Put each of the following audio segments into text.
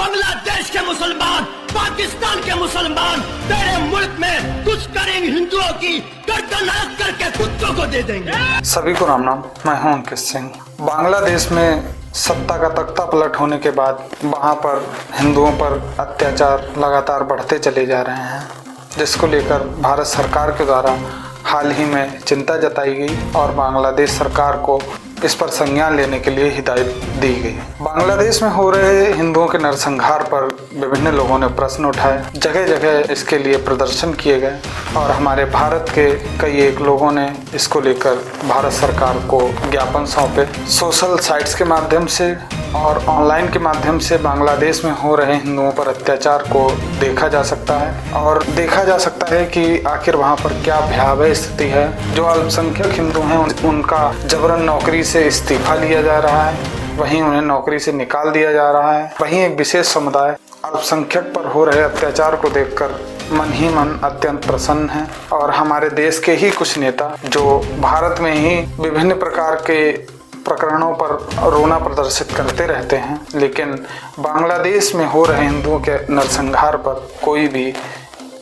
बांग्लादेश के मुसलमान, पाकिस्तान के मुसलमान तेरे मुल्क में कुछ करेंगे हिंदुओं की गर्दन अलग करके कुत्तों को दे देंगे। सभी को राम नाम। मैं हूं अंकित सिंह। बांग्लादेश में सत्ता का तख्ता पलट होने के बाद वहां पर हिंदुओं पर अत्याचार लगातार बढ़ते चले जा रहे हैं, जिसको लेकर भारत सरकार के द्वारा हाल ही में चिंता जताई गई और बांग्लादेश सरकार को इस पर संज्ञान लेने के लिए हिदायत दी गई। बांग्लादेश में हो रहे हिंदुओं के नरसंहार पर विभिन्न लोगों ने प्रश्न उठाए, जगह जगह इसके लिए प्रदर्शन किए गए और हमारे भारत के कई एक लोगों ने इसको लेकर भारत सरकार को ज्ञापन सौंपे। सोशल साइट्स के माध्यम से और ऑनलाइन के माध्यम से बांग्लादेश में हो रहे हिंदुओं पर अत्याचार को देखा जा सकता है और देखा जा सकता है कि आखिर वहाँ पर क्या भयावह स्थिति है। जो अल्पसंख्यक हिंदू हैं उनका जबरन नौकरी से इस्तीफा लिया जा रहा है, वहीं उन्हें नौकरी से निकाल दिया जा रहा है। वहीं एक विशेष समुदाय अल्पसंख्यक पर हो रहे अत्याचार को देखकर मन ही मन अत्यंत प्रसन्न है और हमारे देश के ही कुछ नेता जो भारत में ही विभिन्न प्रकार के प्रकरणों पर रोना प्रदर्शित करते रहते हैं, लेकिन बांग्लादेश में हो रहे हिंदुओं के नरसंहार पर कोई भी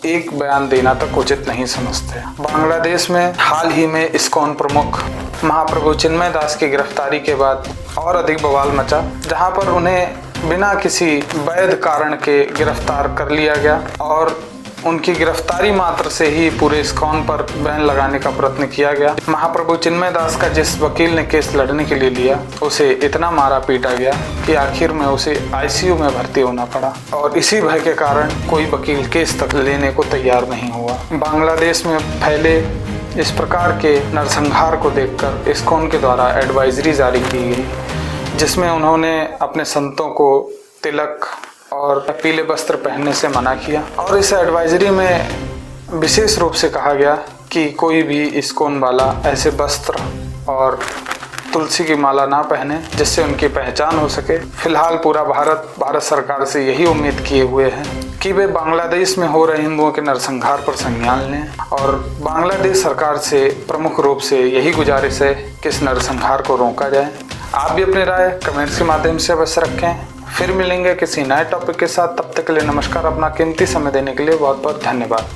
एक बयान देना तक उचित नहीं समझते। बांग्लादेश में हाल ही में इस्कॉन प्रमुख महाप्रभु चिन्मय दास की गिरफ्तारी के बाद और अधिक बवाल मचा, जहां पर उन्हें बिना किसी वैध कारण के गिरफ्तार कर लिया गया और उनकी गिरफ्तारी मात्र से ही पूरे इस्कॉन पर बैन लगाने का प्रयत्न किया गया। महाप्रभु चिन्मय दास का जिस वकील ने केस लड़ने के लिए लिया, उसे इतना मारा पीटा गया कि आखिर में उसे आईसीयू में भर्ती होना पड़ा और इसी भय के कारण कोई वकील केस तक लेने को तैयार नहीं हुआ। बांग्लादेश में फैले इस प्रकार के नरसंहार को देखकर इस्कॉन के द्वारा एडवाइजरी जारी की गई, जिसमें उन्होंने अपने संतों को तिलक और पीले वस्त्र पहनने से मना किया और इस एडवाइजरी में विशेष रूप से कहा गया कि कोई भी इस्कॉन वाला ऐसे वस्त्र और तुलसी की माला ना पहने जिससे उनकी पहचान हो सके। फिलहाल पूरा भारत सरकार से यही उम्मीद किए हुए है कि वे बांग्लादेश में हो रहे हिंदुओं के नरसंहार पर संज्ञान लें और बांग्लादेश सरकार से प्रमुख रूप से यही गुजारिश है कि इस नरसंहार को रोका जाए। आप भी अपनी राय कमेंट्स के माध्यम से अवश्य रखें। फिर मिलेंगे किसी नए टॉपिक के साथ, तब तक के लिए नमस्कार। अपना कीमती समय देने के लिए बहुत बहुत धन्यवाद।